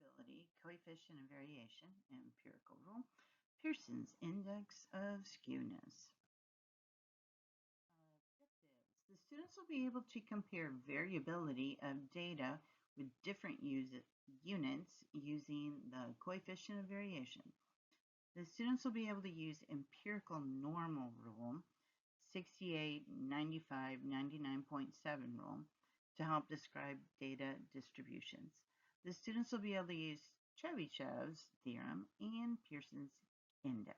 Probability, coefficient of variation, empirical rule, Pearson's index of skewness. Objectives. The students will be able to compare variability of data with different units using the coefficient of variation. The students will be able to use empirical normal rule, 68, 95, 99.7 rule, to help describe data distributions. The students will be able to use Chebyshev's theorem and Pearson's index.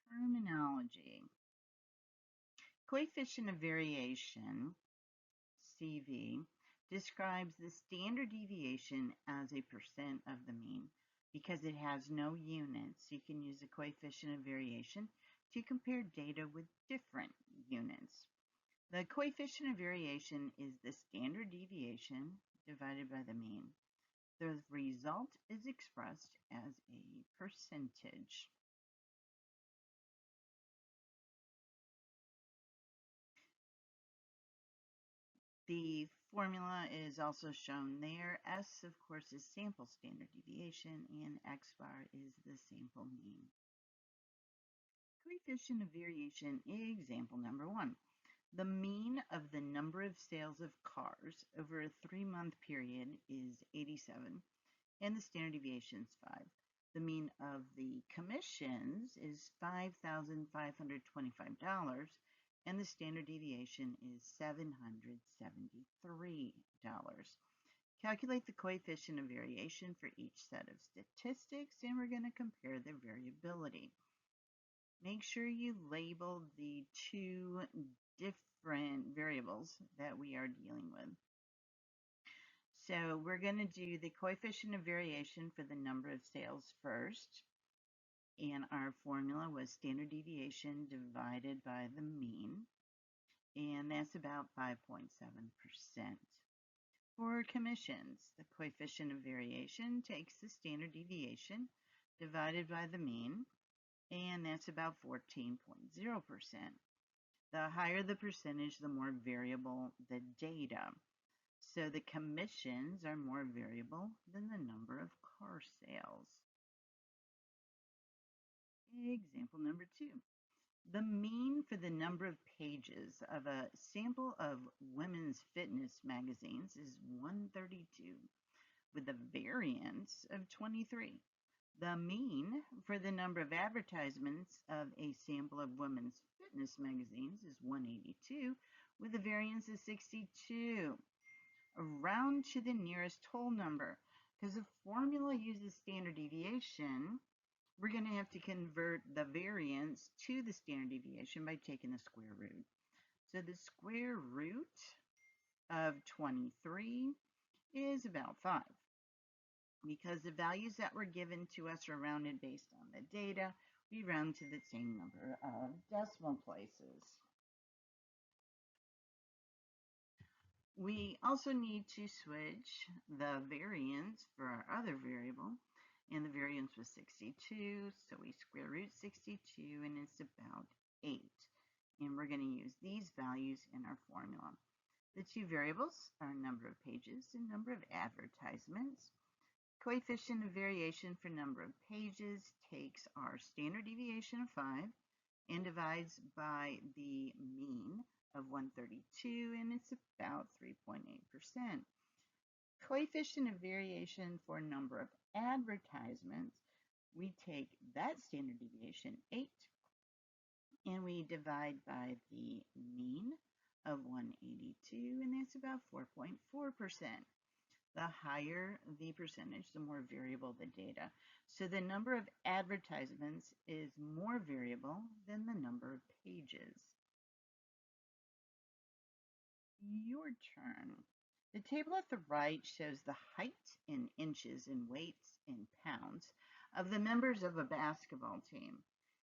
Terminology. Coefficient of variation, CV, describes the standard deviation as a percent of the mean. Because it has no units, you can use the coefficient of variation to compare data with different units. The coefficient of variation is the standard deviation divided by the mean. The result is expressed as a percentage. The formula is also shown there. S, of course, is sample standard deviation, and X bar is the sample mean. Coefficient of variation, example number 1. The mean of the number of sales of cars over a 3-month period is 87, and the standard deviation is 5. The mean of the commissions is $5,525, and the standard deviation is $773. Calculate the coefficient of variation for each set of statistics, and we're going to compare their variability. Make sure you label the two different variables that we are dealing with. So we're going to do the coefficient of variation for the number of sales first. And our formula was standard deviation divided by the mean. And that's about 5.7%. For commissions, the coefficient of variation takes the standard deviation divided by the mean. And that's about 14.0%. The higher the percentage, the more variable the data. So the commissions are more variable than the number of car sales. Example number 2. The mean for the number of pages of a sample of women's fitness magazines is 132, with a variance of 23. The mean for the number of advertisements of a sample of women's fitness magazines is 182, with a variance of 62. Round to the nearest whole number. Because the formula uses standard deviation, we're going to have to convert the variance to the standard deviation by taking the square root. So the square root of 23 is about 5. Because the values that were given to us are rounded based on the data, we round to the same number of decimal places. We also need to switch the variance for our other variable, and the variance was 62, so we square root 62, and it's about 8. And we're going to use these values in our formula. The two variables are number of pages and number of advertisements. Coefficient of variation for number of pages takes our standard deviation of 5 and divides by the mean of 132, and it's about 3.8%. Coefficient of variation for number of advertisements, we take that standard deviation, 8, and we divide by the mean of 182, and that's about 4.4%. The higher the percentage, the more variable the data. So the number of advertisements is more variable than the number of pages. Your turn. The table at the right shows the height in inches and weights in pounds of the members of a basketball team.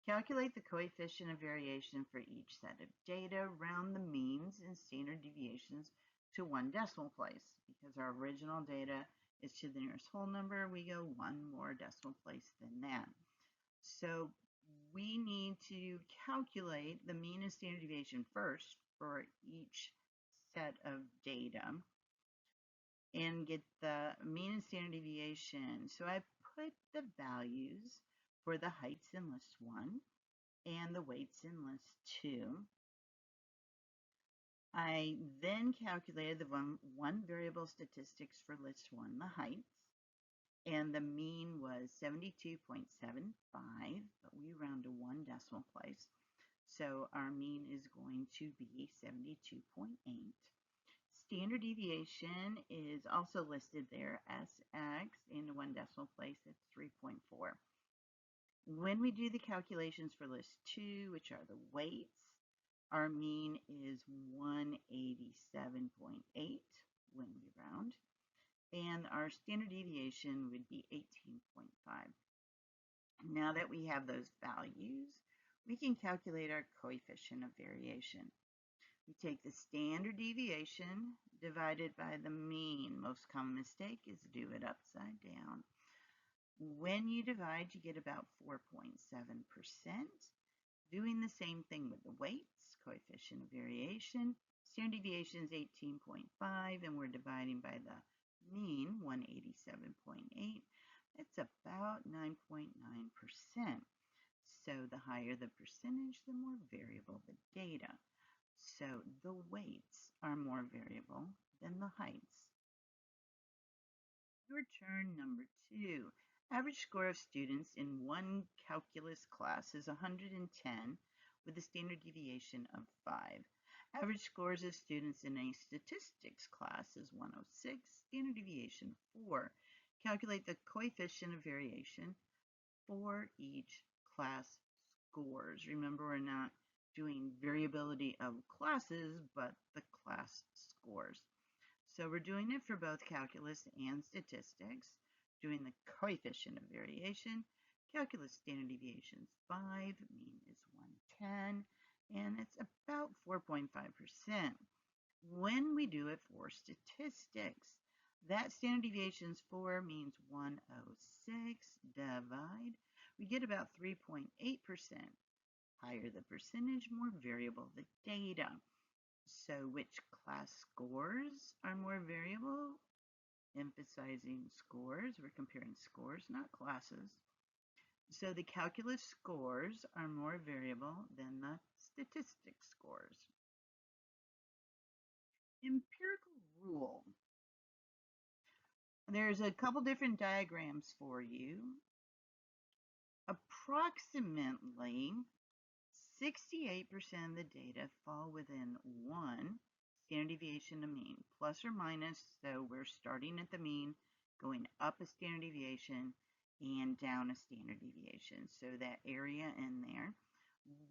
Calculate the coefficient of variation for each set of data, round the means and standard deviations to 1 decimal place. Because our original data is to the nearest whole number, we go 1 more decimal place than that. So we need to calculate the mean and standard deviation first for each set of data. and get the mean and standard deviation. So I put the values for the heights in list 1 and the weights in list 2. I then calculated the one variable statistics for list 1, the heights, and the mean was 72.75, but we round to 1 decimal place. So our mean is going to be 72.8. Standard deviation is also listed there, SX, in 1 decimal place, it's 3.4. When we do the calculations for list 2, which are the weights, our mean is 187.8 when we round, and our standard deviation would be 18.5. Now that we have those values, we can calculate our coefficient of variation. We take the standard deviation divided by the mean. Most common mistake is do it upside down. When you divide, you get about 4.7%. Doing the same thing with the weights, coefficient of variation. Standard deviation is 18.5, and we're dividing by the mean, 187.8. It's about 9.9%. So the higher the percentage, the more variable the data. So the weights are more variable than the heights. Your turn, number 2. Average score of students in one calculus class is 110 with a standard deviation of 5. Average scores of students in a statistics class is 106, standard deviation 4. Calculate the coefficient of variation for each class scores. Remember, we're not doing variability of classes, but the class scores. So we're doing it for both calculus and statistics, doing the coefficient of variation. Calculus standard deviation is 5, mean is 110, and it's about 4.5%. When we do it for statistics, that standard deviation is 4, means 106, divide. We get about 3.8%. Higher the percentage, more variable the data. So which class scores are more variable? Emphasizing scores. We're comparing scores, not classes. So the calculus scores are more variable than the statistics scores. Empirical rule. There's a couple different diagrams for you. Approximately 68% of the data fall within 1 standard deviation to mean, plus or minus, so we're starting at the mean, going up a standard deviation, and down a standard deviation. So that area in there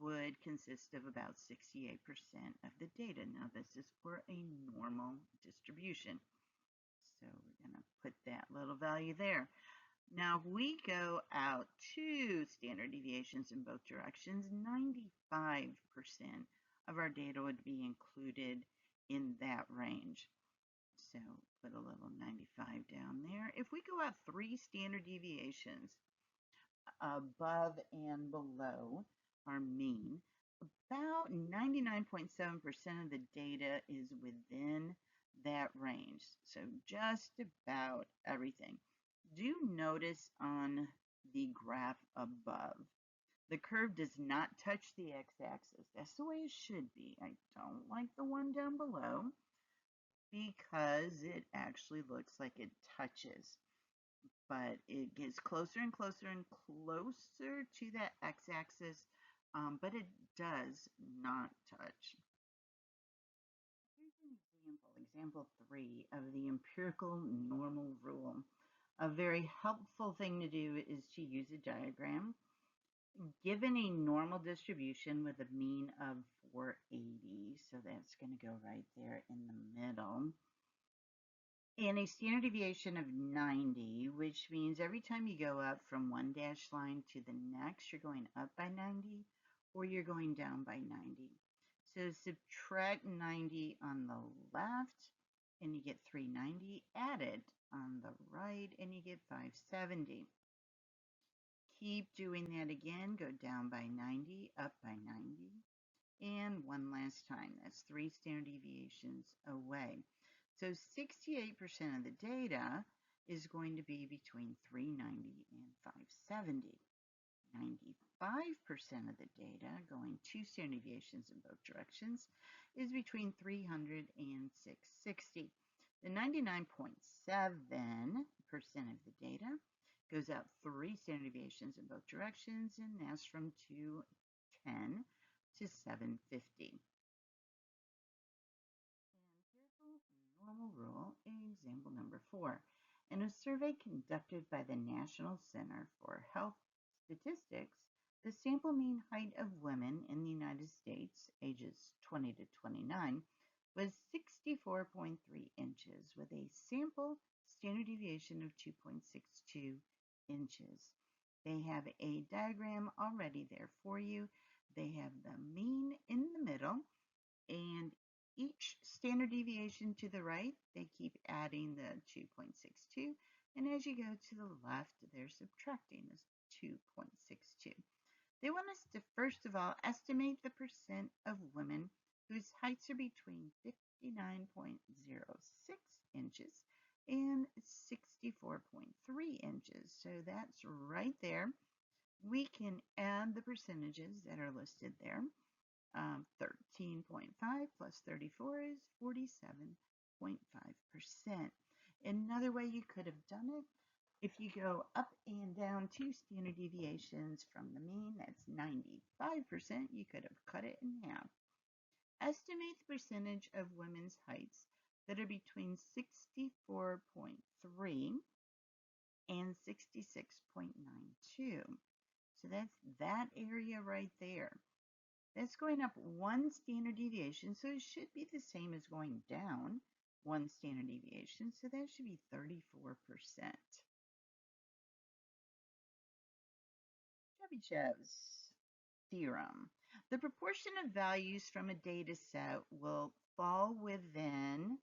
would consist of about 68% of the data. Now this is for a normal distribution. So we're going to put that little value there. Now, if we go out to standard deviations in both directions, 95% of our data would be included in that range. So put a little 95 down there. If we go out 3 standard deviations above and below our mean, about 99.7% of the data is within that range. So just about everything. Do notice on the graph above, the curve does not touch the x-axis. That's the way it should be. I don't like the one down below because it actually looks like it touches. But it gets closer and closer and closer to that x-axis, but it does not touch. Here's an example 3 of the empirical normal rule. A very helpful thing to do is to use a diagram. Given a normal distribution with a mean of 480, so that's going to go right there in the middle, and a standard deviation of 90, which means every time you go up from one dashed line to the next, you're going up by 90 or you're going down by 90. So subtract 90 on the left and you get 390. Add it on the right and you get 570. Keep doing that again. Go down by 90, up by 90, and one last time. That's 3 standard deviations away. So 68% of the data is going to be between 390 and 570. 95% of the data, going 2 standard deviations in both directions, is between 300 and 660. The 99.7% of the data goes out 3 standard deviations in both directions, and that's from 210 to 750. Empirical normal rule, example number 4. In a survey conducted by the National Center for Health Statistics, the sample mean height of women in the United States, ages 20 to 29, was 64.3 inches with a sample standard deviation of 2.62 inches. They have a diagram already there for you. They have the mean in the middle, and each standard deviation to the right, they keep adding the 2.62, and as you go to the left, they're subtracting this 2.62. They want us to, first of all, estimate the percent of women whose heights are between 59.06 inches and 64.3 inches. So that's right there. We can add the percentages that are listed there. 13.5 plus 34 is 47.5%. Another way you could have done it, if you go up and down 2 standard deviations from the mean, that's 95%, you could have cut it in half. Estimate the percentage of women's heights that are between 64.3 and 66.92. So that's that area right there. That's going up 1 standard deviation, so it should be the same as going down 1 standard deviation, so that should be 34%. Chebyshev's theorem. The proportion of values from a data set will fall within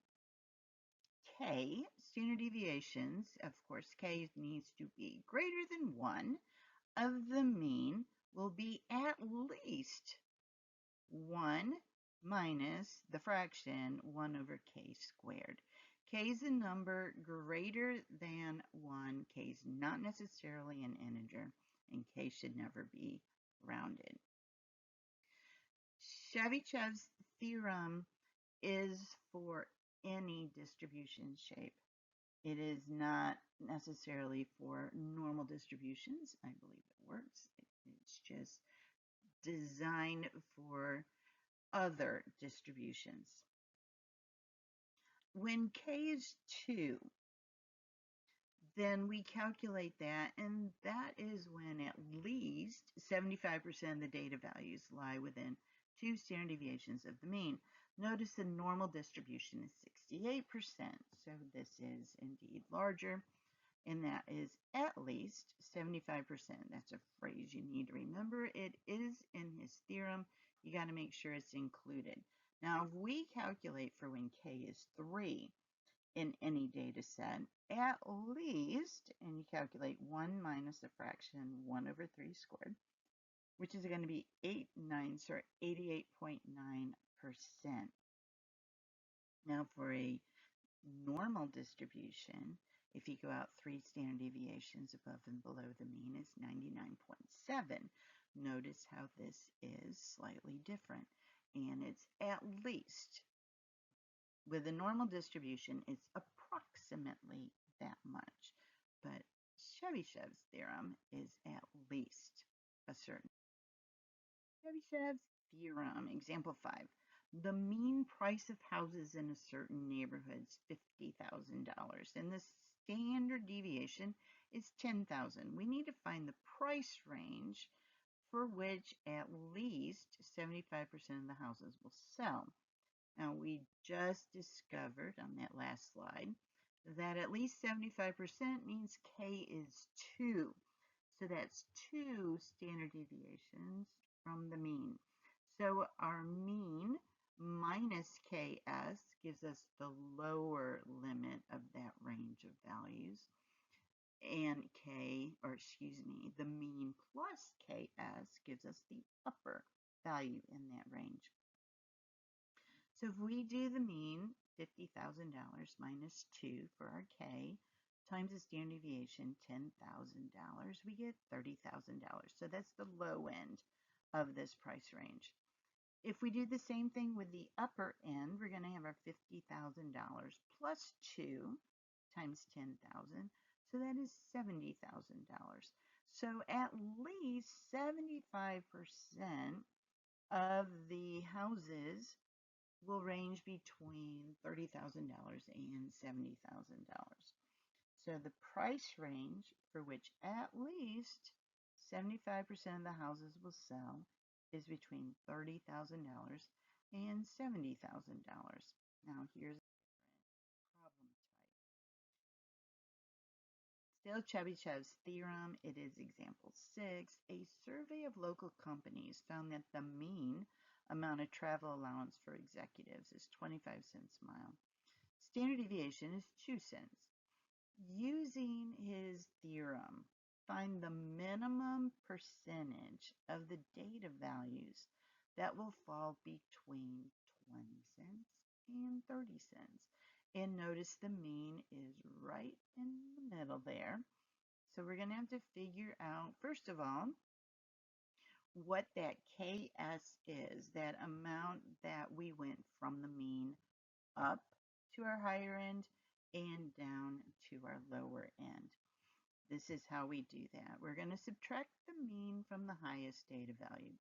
K standard deviations. Of course, K needs to be greater than 1 of the mean will be at least 1 minus the fraction 1 over K squared. K is a number greater than 1. K is not necessarily an integer, and K should never be rounded. Chebyshev's theorem is for any distribution shape. It is not necessarily for normal distributions. I believe it works. It's just designed for other distributions. When K is 2, then we calculate that, and that is when at least 75% of the data values lie within 2 standard deviations of the mean. Notice the normal distribution is 68%, so this is indeed larger, and that is at least 75%. That's a phrase you need to remember. It is in his theorem. You got to make sure it's included. Now, if we calculate for when K is 3 in any data set, at least, and you calculate 1 minus the fraction 1 over 3 squared, which is going to be 88.9%. Now, for a normal distribution, if you go out 3 standard deviations above and below the mean, it's 99.7. Notice how this is slightly different, and it's at least. With a normal distribution, it's approximately that much, but Chebyshev's theorem is at least a certain. Chebyshev's theorem, example 5. The mean price of houses in a certain neighborhood is $50,000, and the standard deviation is 10,000. We need to find the price range for which at least 75% of the houses will sell. Now, we just discovered on that last slide that at least 75% means K is 2. So that's 2 standard deviations from the mean. So our mean minus KS gives us the lower limit of that range of values. And the mean plus KS gives us the upper value in that range. So if we do the mean, $50,000 minus 2 for our K, times the standard deviation, $10,000, we get $30,000. So that's the low end of this price range. If we do the same thing with the upper end, we're going to have our $50,000 plus 2 times 10,000. So that is $70,000. So at least 75% of the houses will range between $30,000 and $70,000. So the price range for which at least 75% of the houses will sell is between $30,000 and $70,000. Now here's a different problem type. Still Chebyshev's theorem, it is example 6. A survey of local companies found that the mean amount of travel allowance for executives is 25 cents a mile. Standard deviation is 2 cents. Using his theorem, find the minimum percentage of the data values that will fall between 20 cents and 30 cents. And notice the mean is right in the middle there. So we're going to have to figure out, first of all, what that KS is, that amount that we went from the mean up to our higher end and down to our lower end. This is how we do that. We're going to subtract the mean from the highest data value.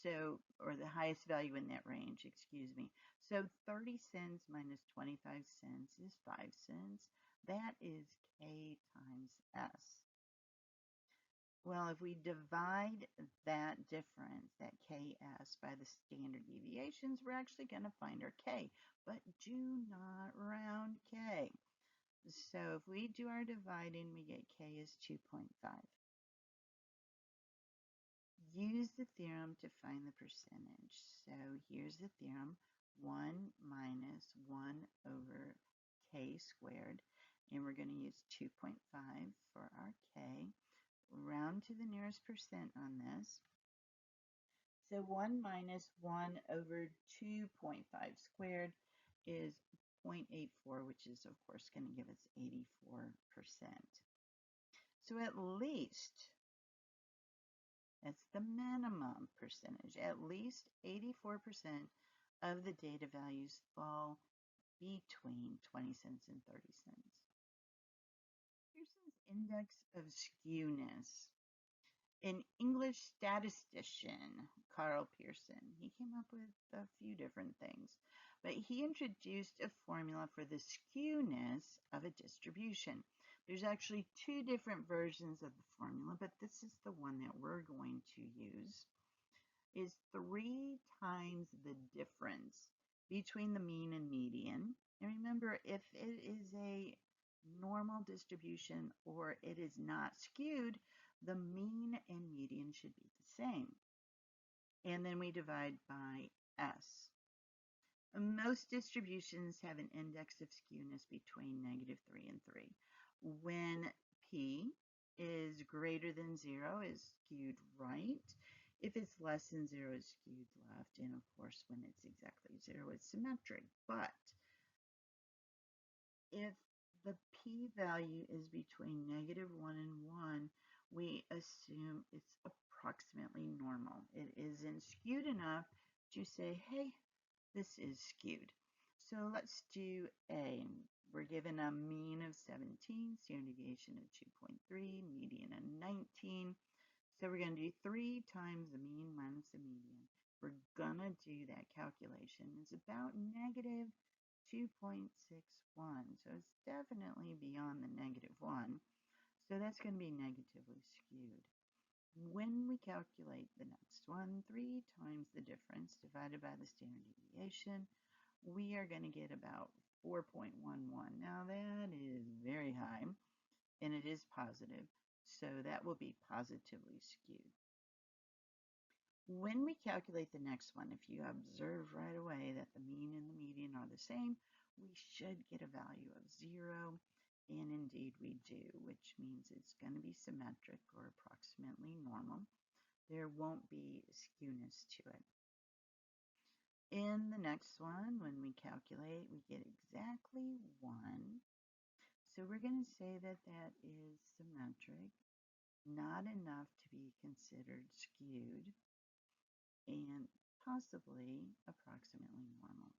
So, or the highest value in that range, excuse me. So 30 cents minus 25 cents is 5 cents. That is K times S. Well, if we divide that difference, that KS, by the standard deviations, we're actually going to find our K, but do not round K. So if we do our dividing, we get K is 2.5. Use the theorem to find the percentage. So here's the theorem, 1 minus 1 over K squared, and we're going to use 2.5 for our K. Round to the nearest percent on this. So 1 minus 1 over 2.5 squared is 0.84, which is, of course, going to give us 84%. So at least, that's the minimum percentage, at least 84% of the data values fall between 20 cents and 30 cents. Pearson's index of skewness. An English statistician, Carl Pearson, he came up with a few different things, but he introduced a formula for the skewness of a distribution. There's actually 2 different versions of the formula, but this is the one that we're going to use. Is 3 times the difference between the mean and median. And remember, if it is a normal distribution or it is not skewed, the mean and median should be the same. And then we divide by S. Most distributions have an index of skewness between -3 and 3. When P is greater than 0 is skewed right. If it's less than 0, it's skewed left. And of course, when it's exactly 0, it's symmetric. But if the p-value is between -1 and 1, we assume it's approximately normal. It isn't skewed enough to say, hey, this is skewed. So let's do A. We're given a mean of 17, standard deviation of 2.3, median of 19. So we're going to do 3 times the mean minus the median. We're going to do that calculation. It's about -2.61. So it's definitely beyond the -1. So that's going to be negatively skewed. When we calculate the next one, 3 times the difference divided by the standard deviation, we are going to get about 4.11. Now that is very high, and it is positive, so that will be positively skewed. When we calculate the next one, if you observe right away that the mean and the median are the same, we should get a value of 0, and indeed we do, which means it's going to be symmetric or approximately normal. There won't be skewness to it. In the next one, when we calculate, we get exactly 1. So we're going to say that that is symmetric, not enough to be considered skewed, and possibly approximately normal.